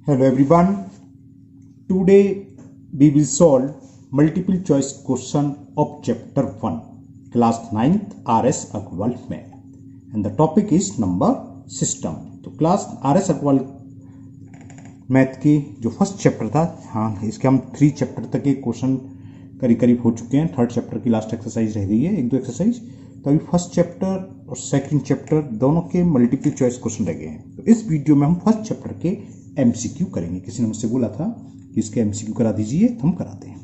Hello everyone. Today we will solve multiple choice question of chapter 1 class 9th RS Agarwal math and the topic is number system. तो class RS Agarwal math की जो first chapter था, हाँ इसके हम 3 chapter तक के question करीब हो चुके हैं। थर्ड चैप्टर की लास्ट एक्सरसाइज रह गई है, एक दो एक्सरसाइज। तो अभी फर्स्ट चैप्टर और सेकंड चैप्टर दोनों के मल्टीपल चॉइस क्वेश्चन रह गए हैं। तो इस वीडियो में हम फर्स्ट चैप्टर के एमसीक्यू करेंगे। किसी ने मुझसे बोला था कि इसके एमसीक्यू करा दीजिए, तो हम कराते हैं।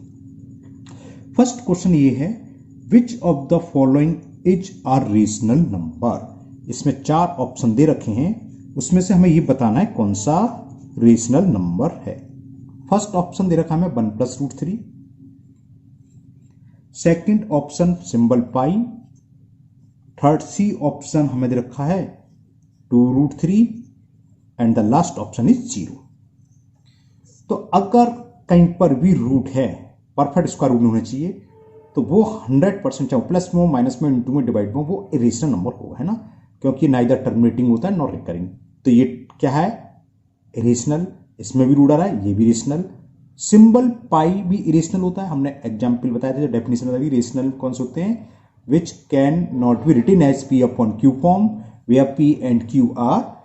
फर्स्ट क्वेश्चन ये है, which of the following is are rational number. इसमें 4 ऑप्शन दे रखे हैं, उसमें से हमें ये बताना है कौन सा रेशनल नंबर है। फर्स्ट ऑप्शन दे रखा है 1 + √3। सेकंड ऑप्शन सिंबल पाई। थर्ड सी ऑप्शन हमें दे रखा है 2√3 and the last option is 0। तो अगर कहीं पर भी रूट है, परफेक्ट स्क्वायर रूट होना चाहिए, तो वो 100% चाहे प्लस में हो, माइनस में, इंटू में, डिवाइड में, वो इरेशनल नंबर होगा, है ना, क्योंकि नाइदर टर्मिनेटिंग होता है नॉट रिकरिंग। तो ये क्या है, इरेशनल। इसमें भी रूट आ रहा है, ये भी इरेशनल। सिंबल पाई भी इरेशनल होता है। हमने एग्जाम्पल बताया था, जो डेफिनेशन बताई, इरेशनल कौन से होते हैं, which can not be written as P upon Q form, where P and Q are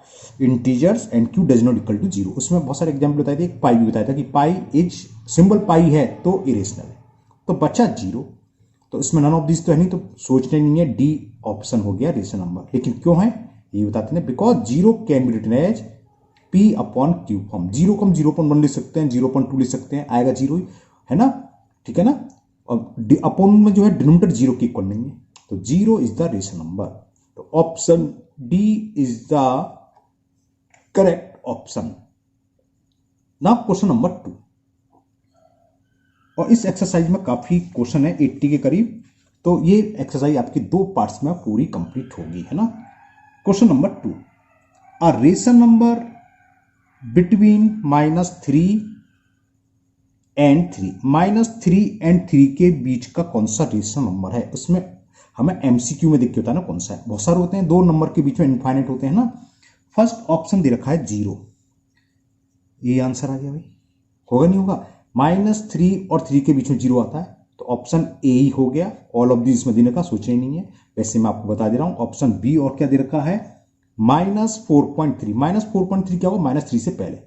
integers and Q does not equal to 0। उसमें बहुत सारे एग्जाम्पल बताए थे। एक पाई भी बताया था कि पाई इज सिंबल पाई है तो इरेशनल है। तो बचा 0। तो इसमें नन ऑफ दिस तो है नहीं, तो सोचने नहीं है, डी ऑप्शन हो गया रेशनल नंबर। लेकिन क्यों है ये बताते हैं, because 0 can be written as P upon Q form. 0 को हम 0.1 लिख सकते हैं, 0.2 लिख सकते हैं, आएगा 0 ही, है ना, ठीक है ना। और अपॉन में जो है डिनोमिनेटर 0 के इक्वल नहीं है, तो 0 इज द रेशनल नंबर। तो option D is the correct option. Now question number 2। और इस एक्सरसाइज में काफी क्वेश्चन है, 80 के करीब। तो ये एक्सरसाइज आपकी 2 पार्ट्स में पूरी कंप्लीट होगी, है ना। Question number 2, a rational number between -3 and 3। -3 and 3 के बीच का कौन सा रेशनल नंबर है। उसमें हमें एमसीक्यू में देख के होता है ना कौन सा है। बहुत सारे होते हैं, 2 नंबर के बीच में इनफाइनाइट होते हैं ना। फर्स्ट ऑप्शन दे रखा है 0, ये आंसर आ गया भाई, होगा नहीं होगा। -3 और 3 के बीच में 0 आता है, तो ऑप्शन ए ही हो गया। ऑल ऑफ दिस में देने का सोचना ही नहीं है, वैसे मैं आपको बता दे रहा हूं। ऑप्शन बी और क्या दे रखा है, -4.3। -4.3 क्या होगा, -3 से पहले।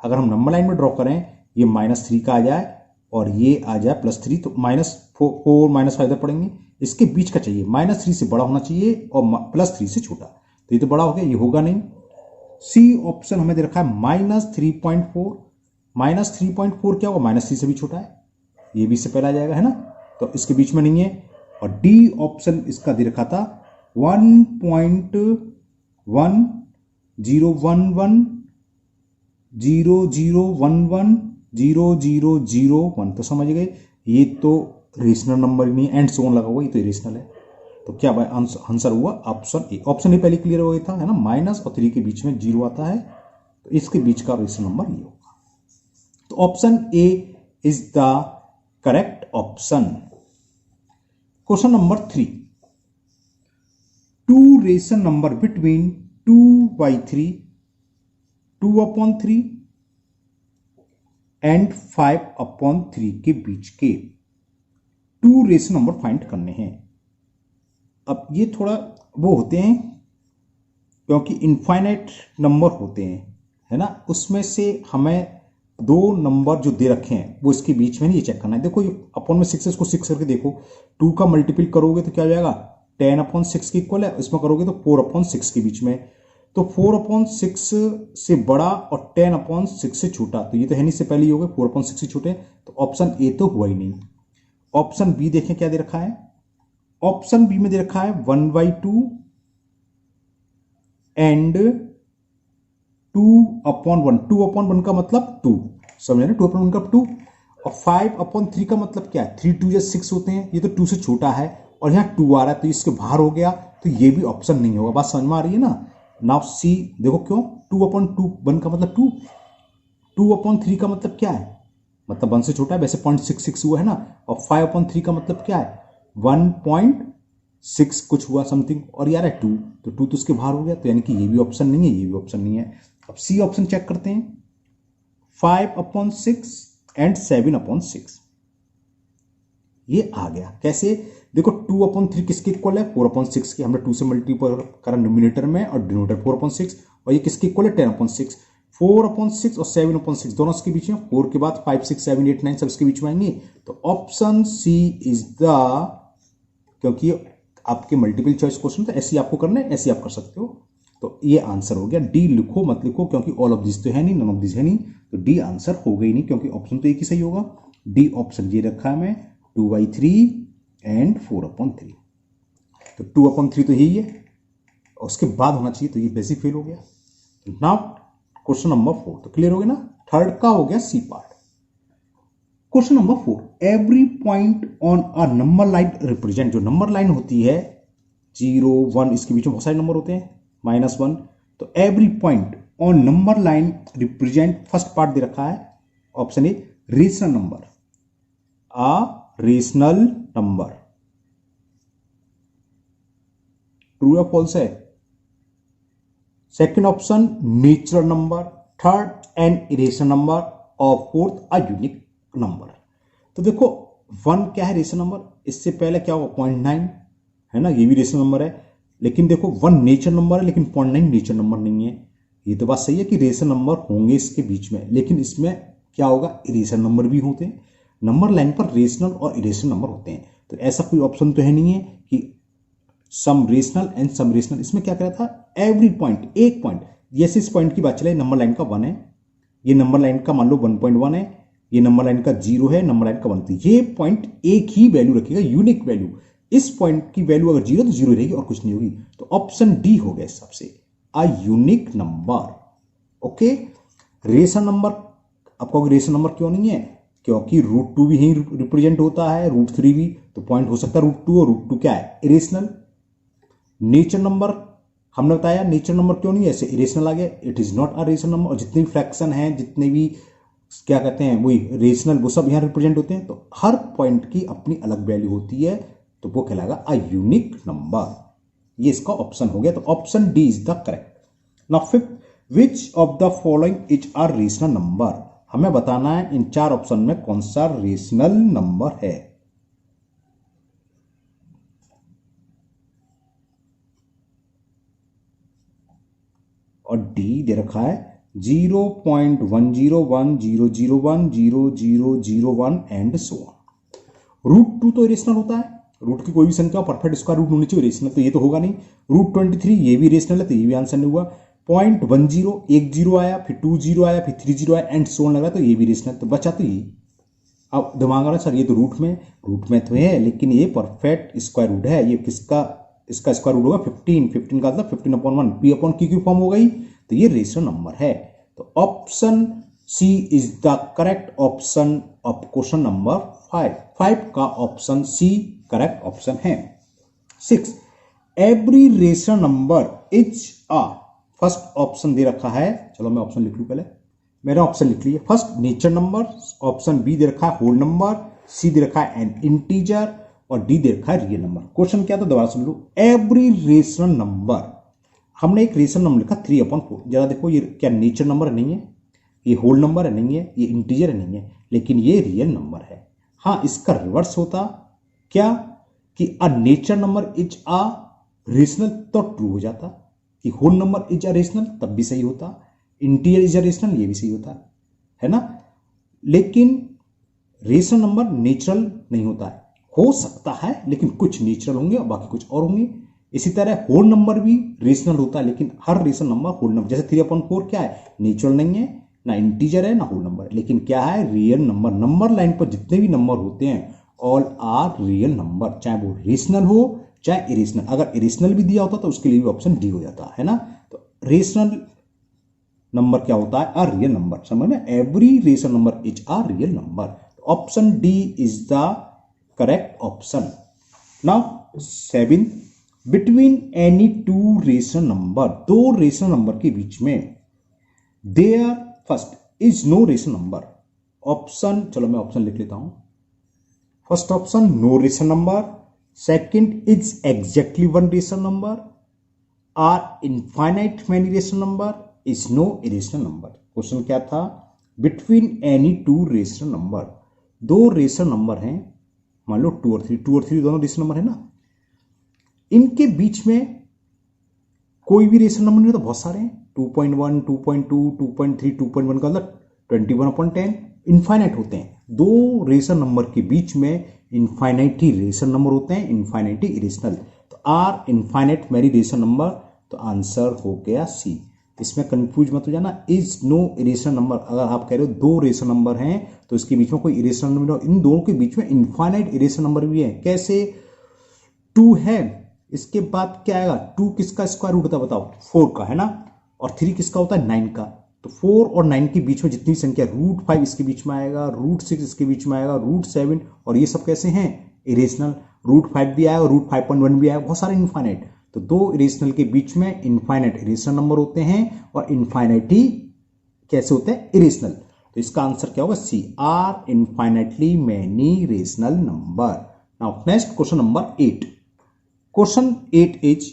अगर हम नंबर लाइन में ड्रॉ करें, ये -3 का आ जाए और ये आ जाए +3, तो -4 -5 इधर पड़ेंगे। इसके बीच का चाहिए, -3 से बड़ा होना चाहिए और +3 से छोटा। तो ये तो बड़ा हो गया, ये होगा नहीं। सी ऑप्शन हमें दे रखा है -3.4। -3.4 क्या होगा, -3 से भी छोटा है, ये भी इससे पहले आ जाएगा, है ना, तो इसके बीच में नहीं है। और डी ऑप्शन इसका दे रखा था 1.101100110001। तो समझ गए, ये तो रेशनल नंबर नहीं है, एंड सो ऑन लगा हुआ, ये तो रेशनल है। तो क्या भाई आंसर हुआ ऑप्शन ए। ऑप्शन ए पहले क्लियर हो गया था, है ना, माइनस और 3 के बीच में 0 आता है, तो इसके बीच का रेशनल नंबर ये होगा। तो option A is the correct option. Question number 3, 2 rational number between 2/3, 2/3 and 5/3 के बीच के 2 रेशनल नंबर फाइंड करने हैं। अब ये थोड़ा वो होते हैं, क्योंकि इनफाइनाइट नंबर होते हैं, है ना, उसमें से हमें 2 नंबर जो दे रखे हैं वो इसके बीच में नहीं, ये चेक करना है। देखो ये अपॉन में 6 है, इसको 6 करके देखो, 2 का मल्टीपल करोगे तो क्या हो जाएगा, 10/6 के इक्वल है। इसमें करोगे तो 4/6 के बीच में, तो 4/6 से बड़ा और 10/6 से छोटा, तो ये तो है नहीं, से पहले ही हो गए 4/6 से छोटे, तो ऑप्शन ए तो हुआ ही नहीं। ऑप्शन बी देखें क्या दे रखा है। ऑप्शन बी में दे रखा है 1/2 एंड 2/1। 2/1 का मतलब 2, समझे ना, 2/1 का 2। और 5/3 का मतलब क्या है, 3 2 6 होते हैं, ये तो 2 से छोटा है, और यहाँ 2 आ रहा है, तो इसके बाहर हो गया, तो ये भी ऑप्शन नहीं होगा। बात समझ में आ रही है ना। नाउ सी देखो क्यों, 2/2 1 का मतलब 2, 2/3 का मतलब क्या है, मतलब 1 से छोटा है, वैसे 0.66 हुआ है ना। और 5/3 का मतलब क्या है, 1.6 कुछ हुआ समथिंग, और यार है 2, तो 2 तो उसके बाहर हो गया, तो यानी कि ये भी ऑप्शन नहीं है, ये भी ऑप्शन नहीं है। अब सी ऑप्शन चेक करते हैं। 5/6 एंड 7/6। ये आ गया कैसे? देखो 2/3 किसके इक्वल है? 4/6 के। हमने 2 से मल्टीपल करा न्यूमिनेटर में और डिनोमिनेटर 4/6, और ये किसके इक्वल है? 10/6। 4/6 और 7/6 दोनों इसके बीच में, 4 के बाद 5, 6, 7, 8, 9 सब इसके बीच में आएंगे। तो ऑप्शन सी इज द, क्योंकि आपके मल्टीपल चॉइस क्वेश्चन तो ऐसे आपको करना है, ऐसे आप कर सकते हो। तो ये आंसर हो गया। डी लिखो मत लिखो, क्योंकि ऑल ऑफ दिस तो है नहीं, नन ऑफ दिस है नहीं, तो डी आंसर हो गई नहीं, क्योंकि ऑप्शन तो एक ही सही होगा। डी ऑप्शन ये रखा है मैं, 2/3 एंड 4/3। तो 2/3 तो यही है, और उसके बाद होना चाहिए, तो ये बेसिक फेल हो गया। नाउ क्वेश्चन नंबर 4 तो क्लियर हो गया ना। थर्ड का हो गया C part. Question number 4, every point on a number line represent, जो नंबर लाइन होती है 0, 1, इसके बीच में बहुत सारे नंबर होते हैं, -1, तो every point on number line represent, first part दे रखा है option a rational number, a rational number. True या फॉल्स है? Second option natural number, third an irrational number, और फोर्थ अ यूनिक नंबर। तो देखो 1 क्या है? Rational number. इससे पहले क्या होगा? 0.9 है ना, ये भी रेशनल नंबर है। लेकिन देखो 1 नेचुरल नंबर है, लेकिन 0.9 नेचुरल नंबर नहीं है। ये तो बात सही है कि रेशनल नंबर होंगे इसके बीच में, लेकिन इसमें क्या होगा? इरेशनल नंबर भी होते हैं। नंबर लाइन पर रेशनल और इरेशनल नंबर होते हैं, तो ऐसा कोई ऑप्शन तो है नहीं है कि सम रेशनल एंड सम रेशनल। इसमें क्या करा था? एवरी पॉइंट, एक पॉइंट, जैसे इस पॉइंट की बात चले, नंबर लाइन का 1 है, ये नंबर लाइन का मान लो 1.1 है, ये नंबर लाइन का 0 है, नंबर लाइन का 1, ये पॉइंट एक ही वैल्यू रखेगा, यूनिक वैल्यू। इस पॉइंट की वैल्यू अगर 0 तो 0 रहेगी और कुछ नहीं होगी। तो ऑप्शन डी हो गया इस हिसाब से, अ unique number. Okay, rational number, आपको रेशनल नंबर क्यों नहीं है? क्योंकि √2 भी यही रिप्रेजेंट होता है, √3 भी, तो पॉइंट हो सकता है √2, और √2 क्या है? इरेशनल। नेचुरल नंबर हमने बताया, नेचुरल नंबर क्यों नहीं है? ऐसे इरेशनल आ गया, it is not a rational number. और जितने भी फ्रैक्शन हैं, जितने भी क्या कहते हैं वही रेशनल, वो सब यहां रिप्रेजेंट होते हैं। तो हर पॉइंट की अपनी अलग वैल्यू होती है, तो वो कहलाएगा अ यूनिक नंबर। ये इसका ऑप्शन हो गया, तो option D is the correct. Now fifth, which of the following is a rational number. हमें बताना है इन 4 ऑप्शन में कौन सा रेशनल नंबर है। और डी दे रखा है 0.1010010001 एंड सो ऑन। √2 तो इरेशनल होता है, रूट की कोई भी संख्या परफेक्ट स्क्वायर रूट होनी चाहिए रेशनल, तो ये तो होगा नहीं। √23 ये भी रेशनल है, तो ये भी आंसर नहीं हुआ। 0.10 एक 0 आया, फिर 2 0 आया, फिर 3 0 आया, एंड सो ऑन लगा, तो ये भी रेशनल, तो बचा तो ये। अब दिमाग आ रहा सर ये तो रूट में तो है, लेकिन ये परफेक्ट स्क्वायर रूट है। ये किसका? इसका स्क्वायर रूट होगा 15 का मतलब 15/1, P/Q की फॉर्म हो गई, तो ये रेशनल नंबर है। तो option C is the correct option of question number 5 का ऑप्शन सी करेक्ट ऑप्शन है। 6, every rational number is a, first option दे रखा है, चलो मैं ऑप्शन लिख लूं पहले, मेरा ऑप्शन लिख लीजिए। First natural number, option B दे रखा है होल नंबर, सी दे रखा है एन इंटीजर, और डी दे रखा है रियल नंबर। क्वेश्चन क्या था दोबारा सुन लो। एवरी रेशनल नंबर, हमने एक रेशनल नंबर लिखा 3/4। जरा देखो ये क्या नेचुरल नंबर नहीं है, ये होल नंबर है नहीं है, ये इंटीजर है नहीं है, लेकिन ये रियल नंबर है। हाँ, इसका रिवर्स होता क्या कि a natural number is a rational, तो ट्रू हो जाता कि whole number is a rational, तब भी सही होता। इंटीजर इज अ रेशनल, ये भी सही होता है ना। लेकिन रेशनल नंबर नेचुरल नहीं होता है, हो सकता है लेकिन कुछ नेचुरल होंगे और बाकी कुछ और होंगे। इसी तरह होल नंबर भी रेशनल होता है, लेकिन हर रेशनल नंबर होल नंबर, जैसे 3/4 क्या है? नेचुरल नहीं है, ना इंटीजर है, ना होल नंबर है, लेकिन क्या है? Real number. नंबर लाइन पर जितने भी नंबर होते हैं ऑल आर रियल नंबर, चाहे वो रेशनल हो चाहे इरेशनल। अगर इरेशनल भी दिया होता तो उसके लिए भी ऑप्शन डी हो जाता है ना। तो रेशनल नंबर क्या होता है? A real number. समझ में? Every rational number is a real number. Option D is the correct option. Now 7, between any 2 rational number, 2 rational number के बीच में there first is no rational number. Option, चलो मैं ऑप्शन लिख लेता हूं। First option no rational number, second is exactly 1 rational number, are infinite many rational number, is no irrational number. Question क्या था? Between any two rational number, दो rational number हैं, मान लो 2 और 3 दोनों रेशनल नंबर है ना, इनके बीच में कोई भी रेशनल नंबर नहीं होता, बहुत सारे हैं, 2.1, 2.2, 2.3, 2.1 का मतलब 21/10 इनफाइनाइट होते हैं। दो रेशनल नंबर के बीच में इनफाइनाइट ही रेशनल नंबर होते हैं, इनफाइनाइट ही इरेशनल। तो आर इनफाइनाइट मेरी रेशनल नंबर, तो आंसर हो गया सी। इसमें कंफ्यूज मत हो जाना, इज नो इरेशनल नंबर। अगर आप कह रहे हो दो रेशनल नंबर हैं तो इसके बीच में कोई इरेशनल नंबर, इन दोनों के बीच में इनफाइनाइट इरेशनल नंबर भी है। कैसे? 2 है, इसके बाद क्या आएगा, 2 किसका स्क्वायर रूट होता है बताओ, 4 का है ना, और 3 किसका होता है, 9 का। तो 4 और 9 के बीच में जितनी संख्या, √5 इसके बीच में आएगा, √6 इसके बीच में आएगा, √7, और ये सब कैसे हैं, इरेशनल। √5 भी आएगा, √5.1 भी आएगा, बहुत सारे इनफाइनाइट। तो दो इरेशनल के बीच में इनफाइनाइट इरेशनल नंबर होते हैं, और इनफाइनाइटी कैसे होते हैं, इरेशनल। तो इसका आंसर क्या होगा, C, are infinitely many rational number. Now next question number 8। Question 8 is,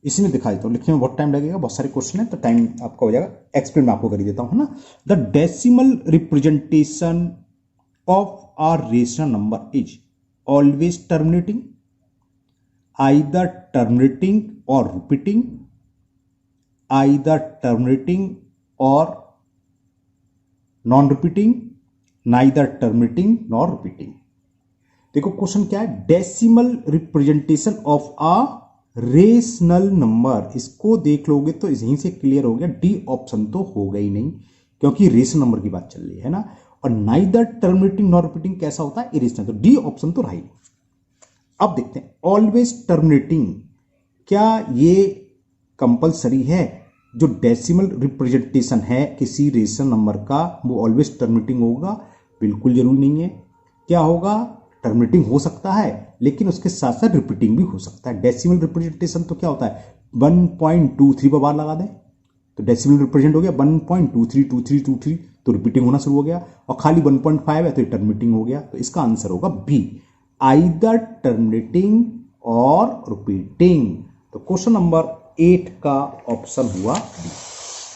इसी में दिखा देता हूं, लिखने में बहुत टाइम लगेगा, बहुत सारे क्वेश्चन है तो टाइम आपका हो जाएगा, एक्सप्लेन मैं आपको कर देता हूं, है ना। The decimal representation of a rational number is always terminating, either terminating or repeating, either terminating or non repeating, neither terminating nor repeating। देखो क्वेश्चन क्या है, decimal representation of a rational number. इसको देख लोगे तो यहीं से क्लियर हो गया, डी ऑप्शन तो होगा ही नहीं, क्योंकि रेशनल नंबर की बात चल रही है ना। और नाइदर टर्मिनेटिंग नॉर रिपीटिंग कैसा होता है, इरेशनल, तो डी ऑप्शन तो रहा ही नहीं। अब देखते हैं, ऑलवेज टर्मिनेटिंग, क्या ये कंपलसरी है? जो डेसिमल रिप्रेजेंटेशन है किसी रेशनल नंबर का, वो ऑलवेज टर्मिनेटिंग होगा? बिल्कुल जरूरी नहीं है। क्या होगा, टर्मिनेटिंग हो सकता है, लेकिन उसके साथ साथ रिपीटिंग भी हो सकता है। डेसिमल रिप्रेजेंटेशन तो क्या होता है, 1.23 पर बार लगा दें तो डेसिमल रिप्रेजेंट हो गया 1.232323, तो रिपीटिंग होना शुरू हो गया। और खाली 1.5 है तो टर्मिनेटिंग हो गया। तो इसका आंसर होगा बी, आइदर टर्मिनेटिंग और रिपीटिंग। तो क्वेश्चन नंबर 8 का ऑप्शन हुआ बी।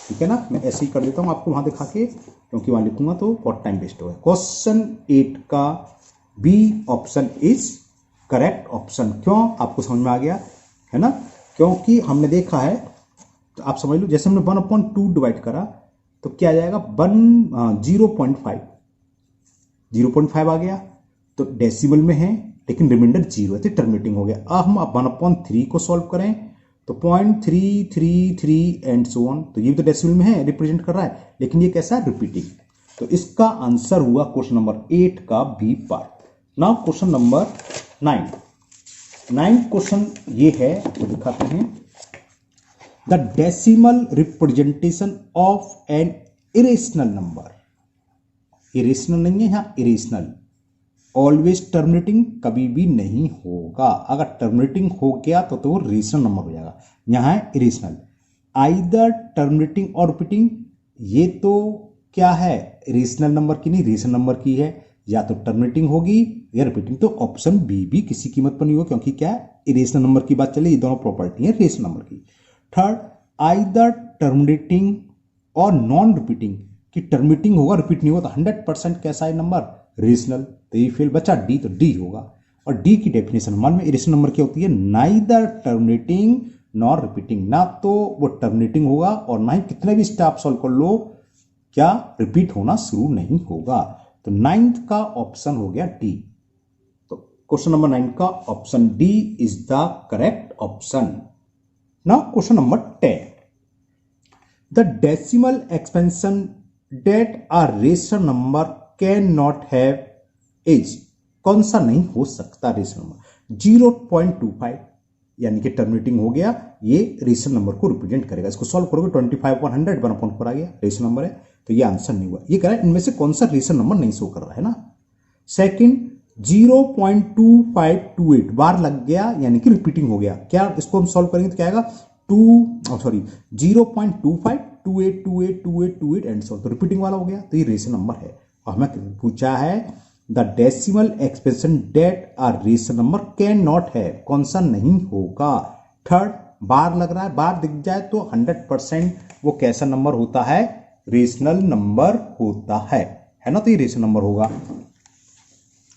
ठीक है ना, मैं ऐसे ही कर देता हूं आपको वहां दिखा के, क्योंकि वहां लिखूंगा तो बहुत टाइम वेस्ट होगा। क्वेश्चन 8 का B option is correct option. क्यों, आपको समझ में आ गया है ना, क्योंकि हमने देखा है, तो आप समझ लो, जैसे हमने 1/2 डिवाइड करा तो क्या आ जाएगा, 0.5 आ गया, तो डेसिमल में है लेकिन रिमाइंडर 0 है तो टर्मिनेटिंग हो गया। अब हम 1/3 को सॉल्व करें तो 0.333 एंड सो ऑन, तो ये तो डेसिमल में है, रिप्रेजेंट कर रहा है, लेकिन ये कैसा है, रिपीटिंग। तो इसका आंसर हुआ क्वेश्चन नंबर 8 का B part. Now question number 9 question ये है, तो दिखाते हैं, the decimal representation of an irrational number. Irrational नहीं है यहां, इरेशनल। ऑलवेज टर्मिनेटिंग कभी भी नहीं होगा, अगर टर्मिनेटिंग हो गया तो रेशनल नंबर हो जाएगा, यहां है इरेशनल। आइदर टर्मिनेटिंग और रिपीटिंग, ये तो क्या है, रेशनल नंबर की नहीं, रेशनल नंबर की है, या तो टर्मिनेटिंग होगी या रिपीटिंग। तो ऑप्शन बी भी किसी कीमत पर नहीं होगा, क्योंकि क्या है, इरेशनल नंबर की बात चले, ये दोनों प्रॉपर्टी है रेशनल नंबर की। थर्ड, आइदर टर्मिनेटिंग और नॉन रिपीटिंग, कि टर्मिनेटिंग होगा रिपीट नहीं होगा, तो 100% कैसा है नंबर, रेशनल। तो ये फेल बचा डी, तो डी होगा। और डी की डेफिनेशन मान में इरेशनल नंबर क्या होती है, नाइदर टर्मिनेटिंग नॉर रिपीटिंग, ना तो वो टर्मिनेटिंग होगा और ना ही कितने भी स्टेप सॉल्व कर लो क्या रिपीट होना शुरू नहीं होगा। तो 9th का ऑप्शन हो गया डी। तो क्वेश्चन नंबर 9 का option D is the correct option. Now question number 10, the decimal expansion that a rational number cannot have is, कौन सा नहीं हो सकता रेशनल नंबर, 0.25, यानी कि टर्मिनेटिंग हो गया, ये रेशनल नंबर को रिप्रेजेंट करेगा। इसको सॉल्व करोगे 25/100 1/4 आ गया, रेशनल नंबर है, तो ये आंसर नहीं हुआ। ये कह रहा है इनमें से कौन सा रेशनल नंबर नहीं शो कर रहा है ना। सेकंड, 0.2528 बार लग गया, यानी कि रिपीटिंग हो गया। क्या, इसको हम सॉल्व करेंगे तो क्या आएगा, 0.2528282828 एंड सो, तो रिपीटिंग वाला हो गया, तो ये रेशनल नंबर है। और हमें पूछा है the decimal expression that are rational number cannot have, कौन सा नहीं होगा। थर्ड, बार लग रहा है, बार दिख जाए तो 100% वो कैसा नंबर होता है, रेशनल नंबर होता है ना, तो ये रेशनल नंबर होगा।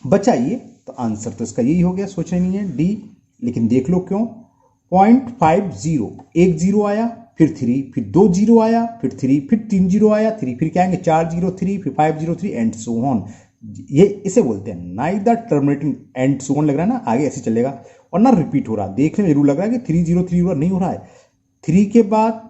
बचा ये, तो आंसर तो इसका यही हो गया, सोचना नहीं है डी। लेकिन देख लो क्यों, 0.50, एक जीरो आया, फिर 3, फिर 2 जीरो आया, फिर 3, फिर 3 जीरो आया, 3, फिर क्या आएंगे 4 जीरो 3, फिर 5 जीरो 3 एंड सो ऑन। ये इसे बोलते हैं neither terminating and so on, लग रहा है ना, आगे ऐसे चलेगा और ना रिपीट हो रहा है। देखने में जरूर लग रहा है कि 3 0 3 नहीं हो रहा है, 3 के बाद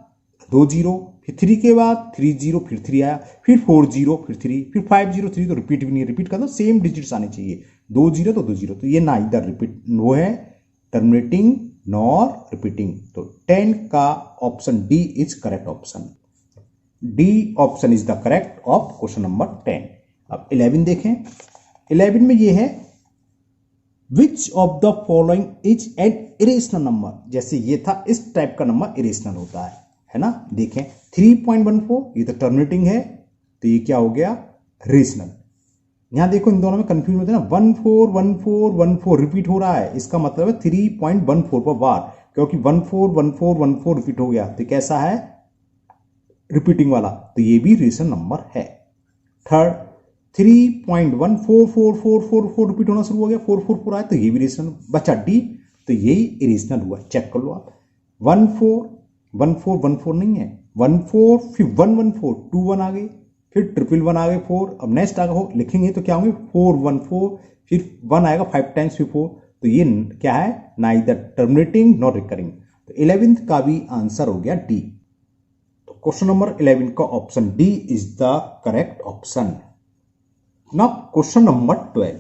2 जीरो, फिर 3 के बाद 3 0, फिर 3 आया, फिर 4 0, फिर 3, फिर 5 0 3, तो रिपीट भी नहीं है। रिपीट का तो सेम डिजिट्स आने चाहिए, 2 0 तो 2 0, तो ये ना इधर रिपीट वो है टर्मिनेटिंग नॉर रिपीटिंग। तो 10 का option D is correct option. D option is the correct of question number 10। अब 11 देखें, 11 में ये है which of the following is an irrational number. जैसे ये था, इस टाइप का नंबर इरेशनल होता है ना। देखें 3.14 ये तो टर्मिनेटिंग है, तो ये क्या हो गया रेशनल। यहां देखो इन दोनों में कंफ्यूजन होता है ना, 141414 रिपीट हो रहा है, इसका मतलब है 3.14 पर बार, क्योंकि 141414 रिपीट हो गया, तो कैसा है रिपीटिंग वाला, तो ये भी रेशनल नंबर है। थर्ड 3.144444 रिपीट होना शुरू हो गया, 444 आया, तो ये भी रेशनल। बचा डी, तो यही इरेशनल हुआ, चेक कर लो आप। 141414 नहीं है, 14 फिर 114 2 1 आ गई, फिर 111 आ गए 4, अब नेक्स्ट आ गए लिखेंगे तो क्या होंगे 414, फिर 1 आएगा 5 टाइम्स फिर 4, तो ये क्या है नाइदर टर्मिनेटिंग नॉट रिकरिंग। तो 11th का भी आंसर हो गया डी। तो क्वेश्चन नंबर 11 का option D is the correct option. Now question number 12,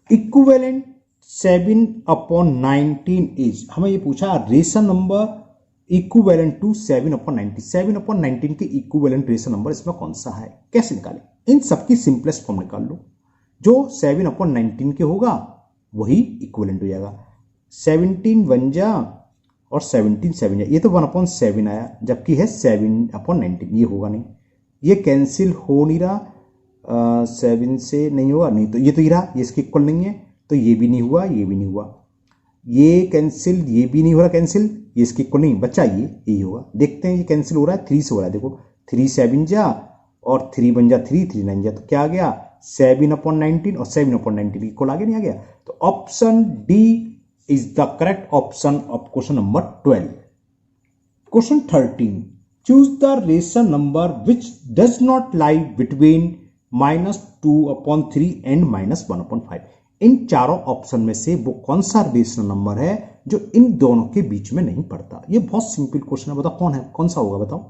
equivalent 7/19 is, हमें ये पूछा रेशनल नंबर इक्विवेलेंट टू 7/19, 7/19 के इक्विवेलेंट रेशनल नंबर इसमें कौन सा है, कैसे निकालें। इन सबकी सिंपलेस्ट फॉर्म निकाल लो, जो 7/19 के होगा वही इक्विवेलेंट हो जाएगा। 17 1 जा और 17 7 जा, ये तो 1/7 आया, जबकि है 7/19, ये होगा नहीं, ये कैंसिल हो नहीं रहा, 7 से नहीं होगा, नहीं तो ये तो ही रहा, ये इसके इक्वल नहीं है, तो ये भी नहीं हुआ, ये भी नहीं हुआ, ये कैंसिल, ये भी नहीं हो रहा कैंसिल, ये इसके इक्वल नहीं, बच्चा ये यही होगा। देखते हैं ये कैंसिल हो रहा है, 3 से हो रहा है, देखो 3 7 जा और 3 1 जा 3 3 9 जा, तो क्या आ गया 7/19 और 7/19 इक्वल आगे नहीं आ गया। तो option D is the correct option of question number 12। Question 13, choose the rational number which does not lie between -2/3 and -1/5। इन चारों ऑप्शन में से वो कौन सा रेशनल नंबर है जो इन दोनों के बीच में नहीं पड़ता। ये बहुत सिंपल क्वेश्चन है, बताओ कौन है, कौन सा होगा बताओ,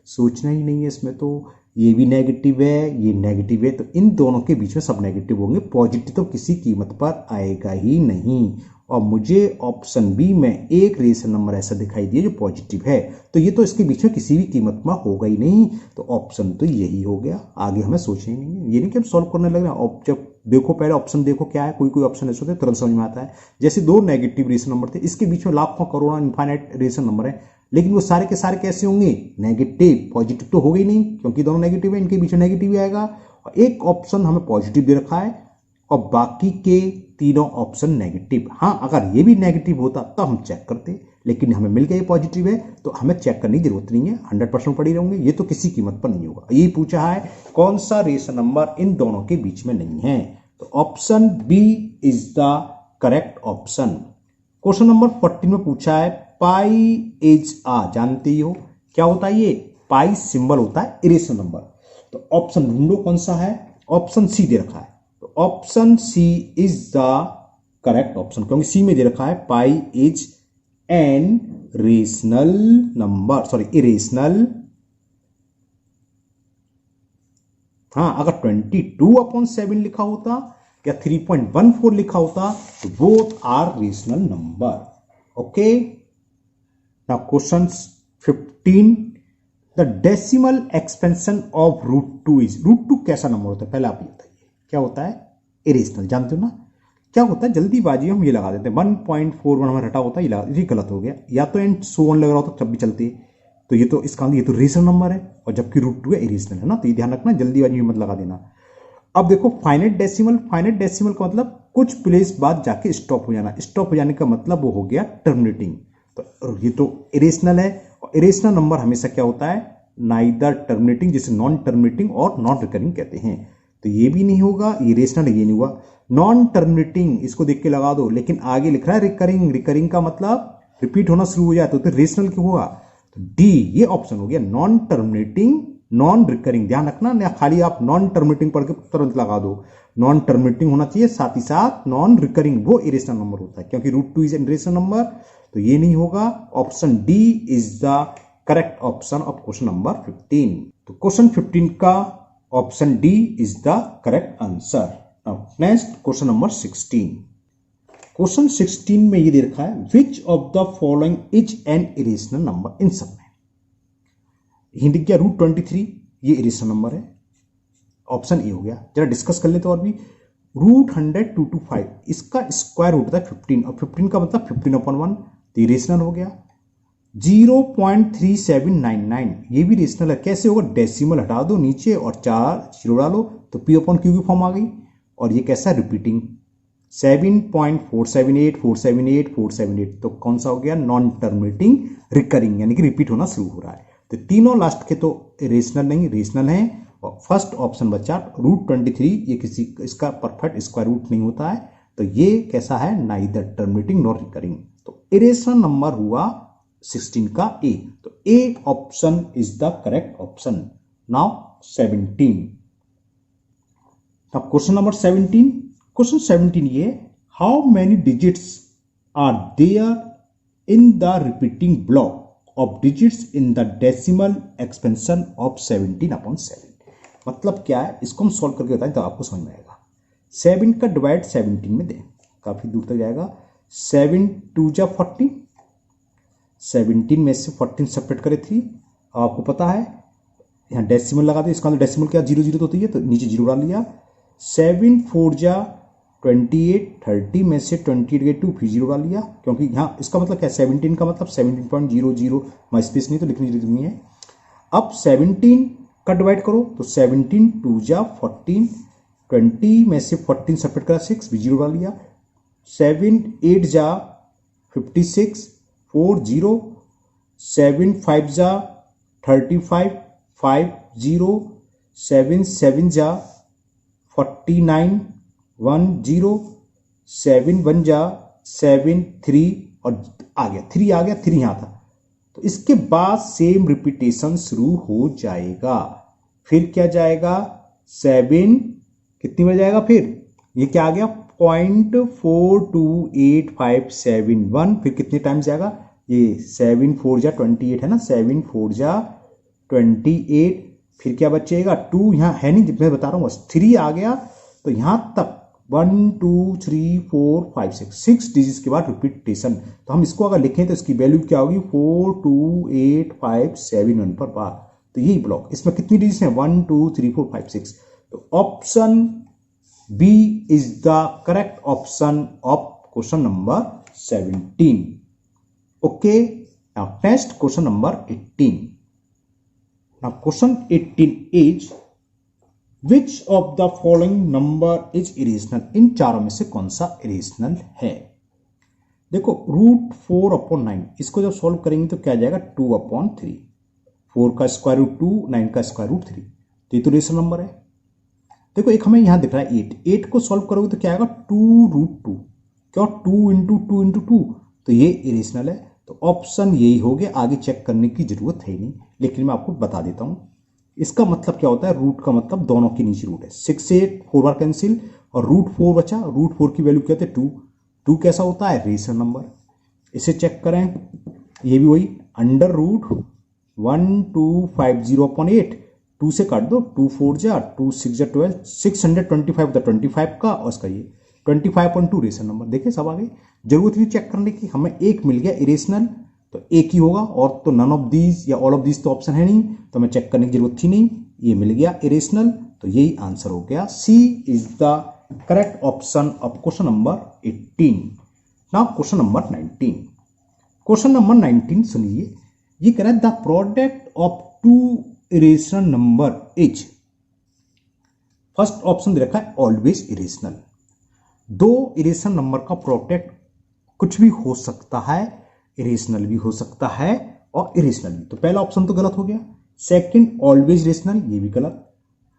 सोचना ही नहीं है इसमें। तो ये भी नेगेटिव है, ये नेगेटिव है, तो इन दोनों के बीच में सब नेगेटिव होंगे, पॉजिटिव तो किसी कीमत पर आएगा ही नहीं। और मुझे ऑप्शन बी में एक रेशनल नंबर ऐसा दिखाई दिया जो पॉजिटिव है, तो ये तो इसके बीच में किसी भी कीमत में होगा ही नहीं, तो ऑप्शन तो यही हो गया। आगे हमें सोचना ही नहीं है, ये नहीं कि हम सॉल्व करने लग रहे हैं। जब देखो पहले ऑप्शन देखो क्या है, कोई ऑप्शन ऐसे होते हैं तुरंत समझ में आता है। जैसे 2 नेगेटिव रेशनल नंबर थे, इसके बीच में लाखों करोड़ों इनफाइनाइट रेशनल नंबर है, लेकिन वो सारे के सारे कैसे होंगे नेगेटिव, पॉजिटिव तो हो गई नहीं, क्योंकि दोनों नेगेटिव है, इनके बीच में नेगेटिव ही आएगा। और एक ऑप्शन हमें पॉजिटिव दे रखा है और बाकी के तीनों ऑप्शन नेगेटिव। हाँ, अगर ये भी नेगेटिव होता तब हम चेक करते, लेकिन हमें मिल गया ये पॉजिटिव है, तो हमें चेक करने की जरूरत नहीं है, 100% पड़ी रहेंगे, ये तो किसी कीमत पर नहीं होगा। यही पूछा है कौन सा रेशनल नंबर इन दोनों के बीच में नहीं है, तो option B is the correct option. Question number 14 में पूछा है पाई इज आ, जानते ही हो क्या होता है, ये पाई सिंबल होता है इरेशनल नंबर। तो ऑप्शन ढूंढो कौन सा है, ऑप्शन सी दे रखा है, तो option C is the correct option, क्योंकि सी में दे रखा है pi is an rational number, sorry irrational. हाँ, अगर 22/7 लिखा होता या 3.14 लिखा होता तो both are rational number. Okay, now question 15, the decimal expansion of √2 is, √2 कैसा नंबर होता है पहले आप ये बताइए, क्या होता है इरेशनल, जानते हो ना क्या होता है, जल्दीबाजी हम ये लगा देते हैं, 1.41 हमें हटा होता है, ये गलत हो गया, या तो एंड सो ऑन लग रहा होता तब भी चलती है, तो ये तो इसका ये तो रेशनल नंबर है, और जबकि √2 है इरेशनल है ना, तो ये ध्यान रखना, जल्दीबाजी में मत लगा देना। अब देखो फाइनाइट डेसिमल, फाइनाइट डेसिमल का मतलब कुछ प्लेस बाद जाके स्टॉप हो जाना, स्टॉप हो जाने का मतलब वो हो गया टर्मिनेटिंग, तो ये तो इरेशनल है, और इरेशनल नंबर हमेशा क्या होता है नाइदर टर्मिनेटिंग, जिसे नॉन टर्मिनेटिंग और नॉन रिकरिंग कहते हैं। तो ये भी नहीं होगा, ये रेशनल है, ये नहीं हुआ। नॉन टर्मिनेटिंग इसको देख के लगा दो, लेकिन आगे लिख रहा है रिकरिंग, रिकरिंग का मतलब रिपीट होना शुरू हो जाए तो रेशनल क्यों होगा? तो डी ये ऑप्शन हो गया, नॉन टर्मिनेटिंग नॉन रिकरिंग। ध्यान रखना ना, खाली आप नॉन टर्मिनेटिंग पढ़ के तुरंत लगा दो, नॉन टर्मिनेटिंग होना चाहिए, साथ ही साथ नॉन रिकरिंग, वो इरेशनल नंबर होता है, क्योंकि √2 इज एन इरेशनल नंबर। तो ये नहीं होगा, option D is the correct option of question number 15। तो क्वेश्चन 15 का option D is the correct answer. Now next question number 16। Question 16 में ये दे रखा है, which of the following is an irrational number. इन सब में हिंट क्या, √23 ये इरेशनल नंबर है, ऑप्शन ए हो गया। जरा डिस्कस कर लेते और भी। √100 225 इसका स्क्वायर रूट होता है 15, और 15 का मतलब 15/1, तो इरेशनल हो गया। 0.3799 ये भी रेशनल है। कैसे होगा? डेसिमल हटा दो नीचे और 4 जीरो डालो तो P/Q की फॉर्म आ गई। और ये कैसा? रिपीटिंग। 7.478 478 478 तो कौन सा हो गया? नॉन टर्मिनेटिंग रिकरिंग, यानी कि रिपीट होना शुरू हो रहा है। तो तीनों लास्ट के तो रेशनल नहीं, रेशनल हैं। और फर्स्ट ऑप्शन बचा √23, ये किसी इसका परफेक्ट स्क्वायर रूट नहीं होता है, तो ये कैसा है? Neither terminating nor recurring. तो इरेशनल नंबर हुआ 16 का ए। तो A option is the correct option. Now 17। अब क्वेश्चन नंबर 17। क्वेश्चन 17 ये, how many digits are there in the repeating block of digits in the decimal expansion of 17/7। मतलब क्या है? इसको हम सॉल्व करके बताएं तो आपको समझ में आएगा। 7 का डिवाइड 17 में दें, काफी दूर तक जाएगा। 7 2 जा 40, 17 में से 14 सेपरेट करे 3। आपको पता है यहाँ डेसिमल लगा दे, इसका डेसिमल क्या 0 0 तो होती है, तो नीचे 0 डाल लिया। 7 4 जा 28, 30 में से 28 गए 2, फिर 0 डाल लिया, क्योंकि यहाँ इसका मतलब क्या है? 17 का मतलब 17.00, मैं स्पेस नहीं तो लिखने की जरूरत नहीं है। अब 17 का डिवाइड करो तो 17 2 जा 14, 20 में से 14 सेपरेट करा 6, भी 0 डाल लिया। 7 8 जा 56, 4 0, 7 5 जा 35, 5 0, 7 7 जा 49, 1 0, 7 1 जा 7 3, और आ गया 3, आ गया 3 यहां था। तो इसके बाद सेम रिपीटेशन शुरू हो जाएगा। फिर क्या जाएगा? 7 कितनी बार जाएगा? फिर ये क्या आ गया? 0.428571। फिर कितने टाइम जाएगा? ये 7 4 जा 28 है ना, 7 4 जा 28। फिर क्या बचेगा? 2 यहाँ है नहीं, मैं बता रहा हूँ बस। 3 आ गया, तो यहां तक 1 2 3 4 5 6 डिजिट्स के बाद रिपीटेशन। तो हम इसको अगर लिखें तो इसकी वैल्यू क्या होगी? 42857 पर बार। तो यही ब्लॉक, इसमें कितनी डिजिट्स हैं? 1 2 3 4 5 6। तो option B is the correct option of question number 17। Okay, now next question number 18। Now question 18 is, which of the following number is irrational. इन चारों में से कौन सा इरेशनल है? देखो, √4/9 इसको जब सॉल्व करेंगे तो क्या जाएगा? 2/3। 4 का स्क्वायर रूट 2, 9 का स्क्वायर रूट 3, तो ये तो इरेशनल नंबर है। देखो एक हमें यहां दिख रहा है 8 को सॉल्व करोगे तो क्या आएगा? 2√2। क्यों? 2 × 2 × 2, तो ये इरेशनल है। तो ऑप्शन यही हो गया, आगे चेक करने की जरूरत है नहीं, लेकिन मैं आपको बता देता हूं। इसका मतलब क्या होता है? रूट का मतलब दोनों के नीचे रूट है। 6 से 4 बार कैंसिल, और √4 बचा। √4 की वैल्यू क्या होती है? 2। 2 कैसा होता है? Rational number. इसे चेक करें, ये भी वही √1250/8। 2 से काट दो, 2 4 जा 2 6 जा 12, 625 होता है 25 का, और इसका ये 25.2 रेशनल नंबर। देखे सब आ गए, जरूरत नहीं चेक करने की। हमें एक मिल गया इरेशनल, तो एक ही होगा, और तो नन ऑफ दीज या ऑल ऑफ दीज तो ऑप्शन है नहीं, तो हमें चेक करने की जरूरत थी नहीं। ये मिल गया इरेशनल, तो यही आंसर हो गया। C is the correct option of question number 18। Now question number 19। Question number 19 सुनिए, ये कह रहा है the product of 2 irrational number is. First option दे रखा है ऑलवेज इरेशनल। 2 इरेशनल नंबर का प्रोडक्ट कुछ भी हो सकता है, इरेशनल भी हो सकता है और इरेशनल भी। तो पहला ऑप्शन तो गलत हो गया। सेकंड ऑलवेज रेशनल, ये भी गलत।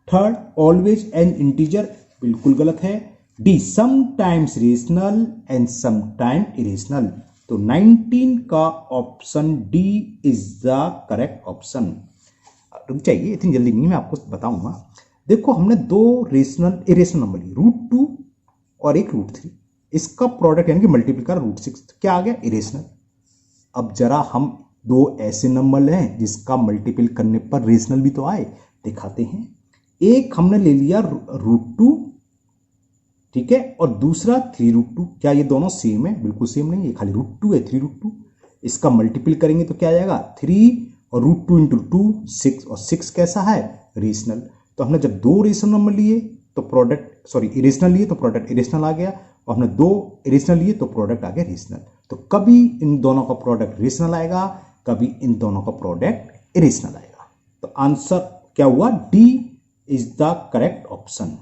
थर्ड ऑलवेज एन इंटीजर, बिल्कुल गलत है। D sometimes rational and sometime irrational, तो 19 का option D is the correct option. रुक जाइए, इतनी जल्दी नहीं, मैं आपको बताऊंगा। देखो हमने दो रेशनल इरेशनल नंबर लिए, √2 और एक √3, इसका प्रोडक्ट यानी कि मल्टीप्लिकर √6, तो क्या आ गया? इरेशनल। अब जरा हम दो ऐसे नंबर लें जिसका मल्टीपल करने पर रेशनल भी तो आए, दिखाते हैं। एक हमने ले लिया √2, ठीक है, और दूसरा 3√2। क्या ये दोनों सेम है? बिल्कुल सेम नहीं, ये खाली √2 है, 3√2। इसका मल्टीपल करेंगे तो क्या आ जाएगा? 3 और √2 इंटू 2 6, और 6 कैसा है? रेशनल। तो हमने जब दो रेशनल नंबर लिए तो प्रोडक्ट, सॉरी इरेशनल लिए तो प्रोडक्ट इरेशनल आ गया, और हमने दो इरेशनल लिए तो प्रोडक्ट आ गया रेशनल। तो कभी इन दोनों का प्रोडक्ट रेशनल आएगा, कभी इन दोनों का प्रोडक्ट इरेशनल आएगा। तो आंसर क्या हुआ? D is the correct option.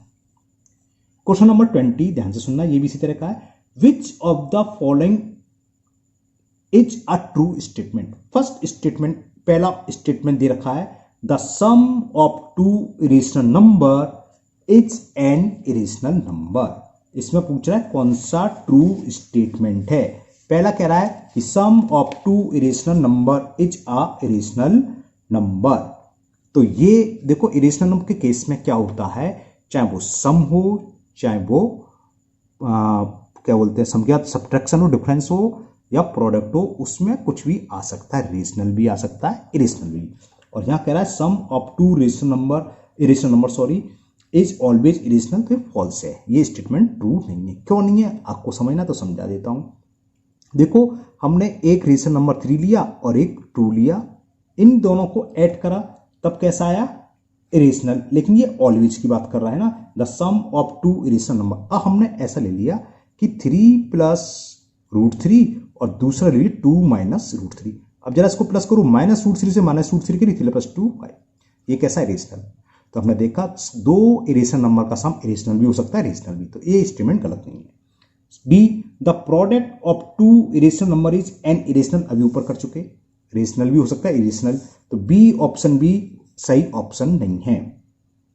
Question number 20, ध्यान से सुनना, ये भी इसी तरह का है। Which of the following is a true statement? First statement, पहला स्टेटमेंट दे रखा है, the sum of two irrational number is an irrational number. इसमें पूछ रहा है कौन सा ट्रू स्टेटमेंट है। पहला कह रहा है कि sum of two irrational number is a irrational number. तो ये देखो, इरेशनल नंबर के केस में क्या होता है, चाहे वो सम हो, चाहे वो क्या बोलते हैं, सम क्या, सब्ट्रैक्शन हो, डिफरेंस हो, या प्रोडक्ट हो, उसमें कुछ भी आ सकता है, रेशनल भी आ सकता है, इरेशनल भी। और यहां कह रहा है sum of two irrational number sorry is always irrational, तो फॉल्स है, ये स्टेटमेंट ट्रू नहीं है। क्यों नहीं है आपको समझना, तो समझा देता हूं। देखो हमने एक रेशनल नंबर 3 लिया और एक 2 लिया, इन दोनों को ऐड करा, तब कैसा आया? इरेशनल। लेकिन ये ऑलवेज की बात कर रहा है ना, the sum of two irrational number. अब हमने ऐसा ले लिया कि 3 प्लस √3 और दूसरा ले लिया 2 माइनस √3। अब जरा इसको प्लस करूं, -√3 से -√3 करी, 3 + 2 5। ये कैसा इरेशनल? तो हमने देखा दो इरेशनल नंबर का सम इरेशनल भी हो सकता है, रेशनल भी, तो ये स्टेटमेंट गलत नहीं है। B, the product of two irrational number is an irrational, अभी ऊपर कर चुके, रेशनल भी हो सकता है, इरेशनल, तो बी ऑप्शन भी सही ऑप्शन नहीं है।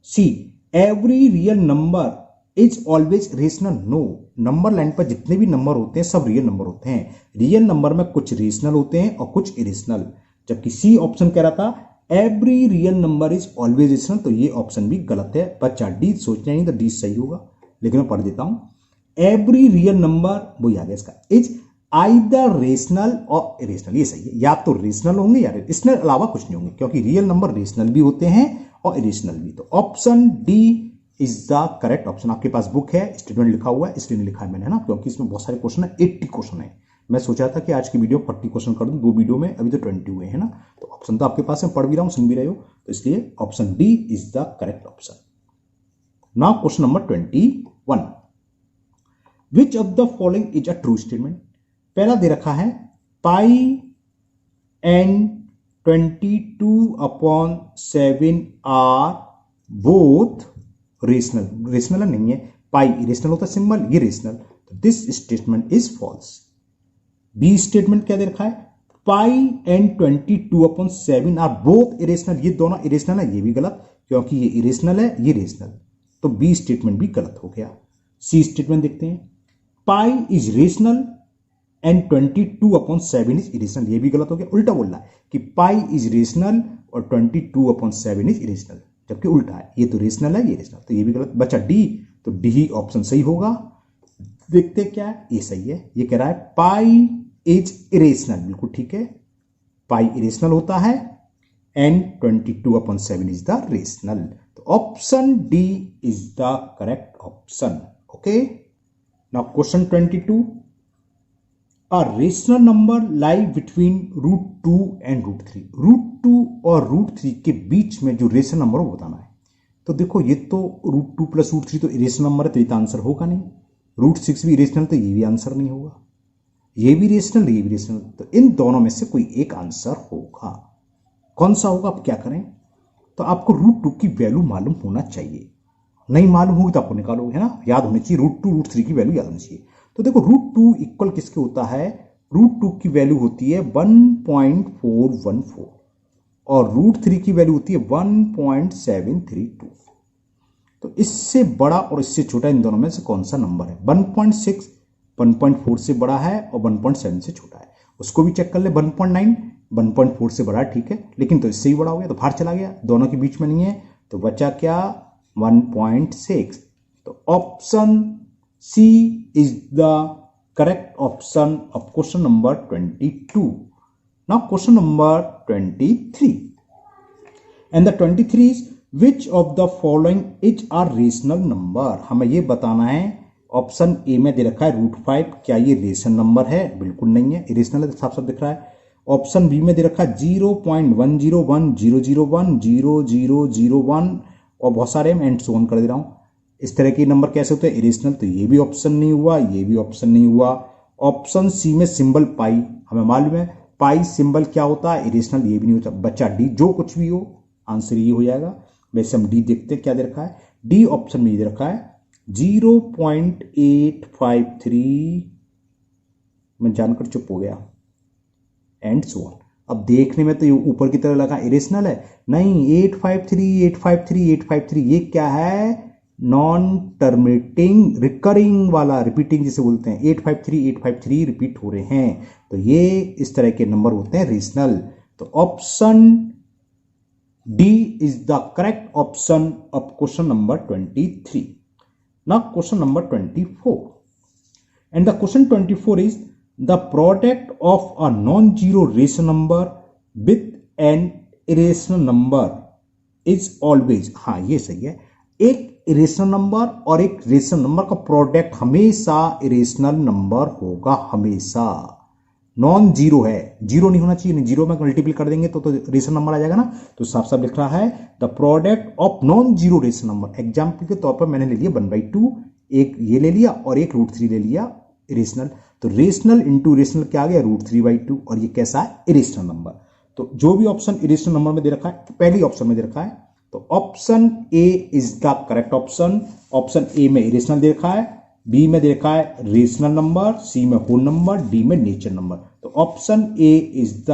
C, every real number is always rational, no. Number line पर जितने भी नंबर होते हैं सब रियल नंबर होते हैं। रियल नंबर में कुछ रेशनल होते हैं और कुछ इरेशनल, जबकि सी ऑप्शन कह रहा था every real number is always rational, तो ये ऑप्शन भी गलत है। बच्चा डी सोचना नहीं, तो डी सही होगा, लेकिन मैं पढ़ देता हूं। एवरी रियल नंबर, वही आ गया इसका, इज आइदर रेशनल और इरेशनल, ये सही है। या तो रेशनल होंगे या इसके अलावा कुछ नहीं होंगे, क्योंकि रियल नंबर रेशनल भी होते हैं और इरेशनल भी। तो option D is the correct option. आपके पास बुक है, स्टेटमेंट लिखा हुआ है, इसलिए नहीं लिखा है मैंने, है ना, क्योंकि इसमें बहुत सारे क्वेश्चन है, 80 क्वेश्चन है। मैं सोचा था कि आज की वीडियो 40 क्वेश्चन कर दूं, 2 वीडियो में, अभी तो 20 हुए हैं ना, तो ऑप्शन तो आपके पास है, पढ़ भी रहा हूं, सुन भी रहे हो, तो इसलिए option D is the correct option. Now question number 21, which of the following is a true statement? पहला दे रखा है pi and 22/7 are both rational. Rational नहीं है, पाई इरेशनल होता है सिंबल, ये रेशनल, तो this statement is false. B statement क्या दे रखा है, pi and 22/7 are both irrational, ये दोनों इरेशनल है, ये भी गलत, क्योंकि ये इरेशनल है, ये रेशनल, तो बी स्टेटमेंट भी गलत हो गया। सी स्टेटमेंट देखते हैं, pi is rational and 22/7 is irrational, ये भी गलत हो गया। उल्टा बोल रहा है कि पाई इज रेशनल और 22/7 इज इरेशनल, जबकि उल्टा है, ये तो रेशनल है, ये रेशनल, तो ये भी गलत। बचा डी, तो डी ऑप्शन सही होगा। देखते क्या है, ये सही है। ये कह रहा है पाई इज इरेशनल, बिल्कुल ठीक है, पाई इरेशनल होता है एंड 22/7 इज द रेशनल, तो option D is the correct option. Okay, now question 22, a rational number lie between √2 and √3। √2 और √3 के बीच में जो रेशनल नंबर हो बताना है। तो देखो ये तो √2 + √3 तो इरेशनल नंबर है, तो ये तो आंसर होगा नहीं। √6 भी इरेशनल, तो ये भी आंसर नहीं होगा। ये भी रेशनल, ये भी रेशनल, तो इन दोनों में से कोई एक आंसर होगा। कौन सा होगा, आप क्या करें, तो आपको √2 की वैल्यू मालूम होना चाहिए। नहीं मालूम होगी तो आपको निकालोगे, है ना, याद होनी चाहिए, √2 √3 की वैल्यू याद होनी चाहिए। तो देखो √2 इक्वल किसके होता है, √2 की वैल्यू होती है 1.414, और √3 की वैल्यू होती है 1.732। तो इससे बड़ा और इससे छोटा इन दोनों में से कौन सा नंबर है? 1.6 1.4 से बड़ा है और 1.7 से छोटा है। उसको भी चेक कर ले। 1.9 1.4 से बड़ा है, ठीक है, लेकिन तो इससे ही बड़ा हो गया, तो बाहर चला गया, दोनों के बीच में नहीं है, तो बचा क्या? 1.6। तो option C is the correct option of question number 22। Now question number 23 and the 23 is which of the following is are rational number. हमें ये बताना है। ऑप्शन ए में दे रखा है √5, क्या ये रेशनल नंबर है? बिल्कुल नहीं है, इरेशनल है, साफ साफ दिख रहा है। ऑप्शन बी में दे रखा है 0.10100100001 और बहुत सारे एंड सो ऑन कर दे रहा हूं। इस तरह के नंबर कैसे होते हैं? इरेशनल। तो ये भी ऑप्शन नहीं हुआ, ये भी ऑप्शन नहीं हुआ। ऑप्शन सी में सिंबल पाई, हमें मालूम है पाई सिंबल क्या होता है, इरेशनल, ये भी नहीं होता। बच्चा डी, जो कुछ भी हो आंसर ये हो जाएगा। वैसे हम डी देखते क्या दे रखा है। डी ऑप्शन में दे रखा है 0.853 मैं जानकर चुप हो गया एंड सो ऑन। अब देखने में तो ये ऊपर की तरह लगा इरेशनल है, नहीं 853 ये क्या है? नॉन टर्मिनेटिंग रिकरिंग वाला, रिपीटिंग जिसे बोलते हैं। 853 रिपीट हो रहे हैं, तो ये इस तरह के नंबर होते हैं रेशनल। तो option D is the correct option of question number 23। Now question number 24 and the question 24 is the product of a non-zero rational number with an irrational number is always, हाँ ये सही है, एक irrational number और एक rational number का product हमेशा irrational number होगा, हमेशा। नॉन जीरो है, जीरो नहीं होना चाहिए, नहीं जीरो में मल्टीपल कर देंगे तो रेशनल नंबर आ जाएगा ना। तो साफ साफ लिख रहा है the product of non zero rational number. Example के तौर पर मैंने ले लिया 1/2, एक ये ले लिया और एक √3 ले लिया इरेशनल। तो रेशनल इंटू रेशनल क्या आ गया? √3/2 और ये कैसा है? Irrational number. तो जो भी ऑप्शन इरेशनल नंबर में दे रखा है, पहली ऑप्शन में दे रखा है, तो option A is the correct option. Option A में इरेशनल दे रखा है, बी में दे रखा है रेशनल नंबर, सी में होल नंबर, डी में नेचर नंबर। तो option A is the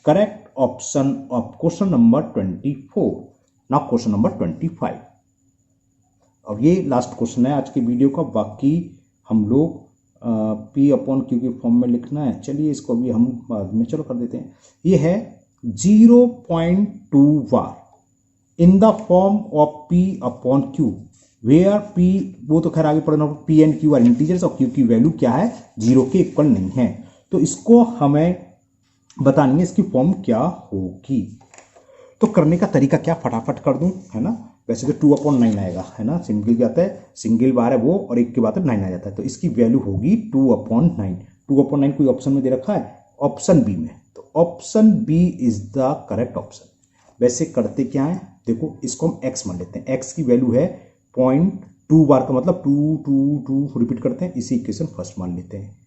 correct option of question number 24। Now question number 25। अब ये लास्ट क्वेश्चन है आज की वीडियो का। बाकी हम लोग P/Q के फॉर्म में लिखना है। चलिए इसको भी हम बाद में चलो कर देते हैं। ये है 0.2 bar in the form of P/Q where P, वो तो खैर आगे पढ़ना, P and Q are integers और Q की वैल्यू क्या है? 0 के इक्वल नहीं है। तो इसको हमें बतानी है इसकी फॉर्म क्या होगी। तो करने का तरीका क्या, फटाफट कर दूं, है ना। वैसे तो 2/9 आएगा, है ना, सिंगल क्या आता है, सिंगल बार है वो, और एक के बाद 9 आ जाता है। तो इसकी वैल्यू होगी 2/9। 2/9 कोई ऑप्शन में दे रखा है? ऑप्शन बी में। तो option B is the correct option. वैसे करते क्या है, देखो इसको हम x मान लेते हैं। x की वैल्यू है 0.2 बार का मतलब 2 रिपीट करते हैं। इसी इक्वेशन फर्स्ट मान लेते हैं।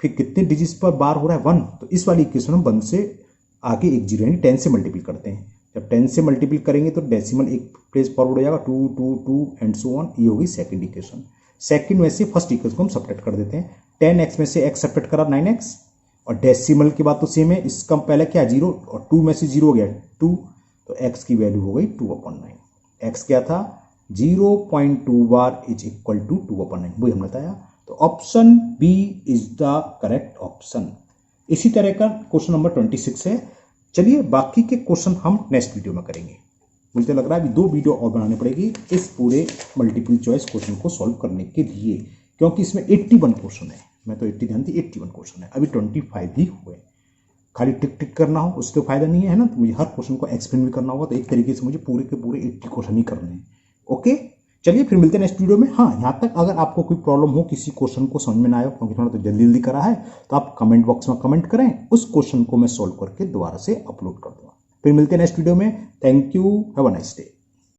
फिर कितने डिजिट्स पर बार हो रहा है? 1। तो इस वाली इक्वेशन हम 1 से आगे एक जीरो यानी 10 से मल्टीपल करते हैं। जब 10 से मल्टीपल करेंगे तो डेसिमल एक प्लेस फॉरवर्ड हो जाएगा, 2 एंड सो ऑन। ये होगी सेकंड इक्वेशन। सेकंड में से फर्स्ट इक्वेशन को हम सब्ट्रैक्ट कर देते हैं। 10x में से x सब्ट्रैक्ट करा 9x, और डेसिमल की बात तो सेम है। इसका पहले क्या 0 और 2 में से 0 हो गया 2, तो x की वैल्यू हो गई 2/9। x क्या था? 0.2 बार इज इक्वल टू 2/9, वही हमने बताया। तो option B is the correct option. इसी तरह का क्वेश्चन नंबर 26 है। चलिए बाकी के क्वेश्चन हम नेक्स्ट वीडियो में करेंगे। मुझे लग रहा है अभी 2 वीडियो और बनानी पड़ेगी इस पूरे मल्टीपल चॉइस क्वेश्चन को सॉल्व करने के लिए, क्योंकि इसमें 81 क्वेश्चन है। मैं तो 80 ध्यान थी, 81 क्वेश्चन है, अभी 25 ही हुए। खाली टिक टिक करना हो उससे तो फायदा नहीं है ना। तो मुझे हर क्वेश्चन को एक्सप्लेन भी करना होगा, तो एक तरीके से मुझे पूरे के पूरे 80 क्वेश्चन ही करने हैं। ओके, चलिए फिर मिलते हैं नेक्स्ट वीडियो में। हाँ, यहाँ तक अगर आपको कोई प्रॉब्लम हो, किसी क्वेश्चन को समझ में ना आए, क्योंकि थोड़ा तो जल्दी जल्दी करा है, तो आप कमेंट बॉक्स में कमेंट करें, उस क्वेश्चन को मैं सॉल्व करके दोबारा से अपलोड कर दूंगा। फिर मिलते हैं नेक्स्ट वीडियो में। Thank you, have a nice day.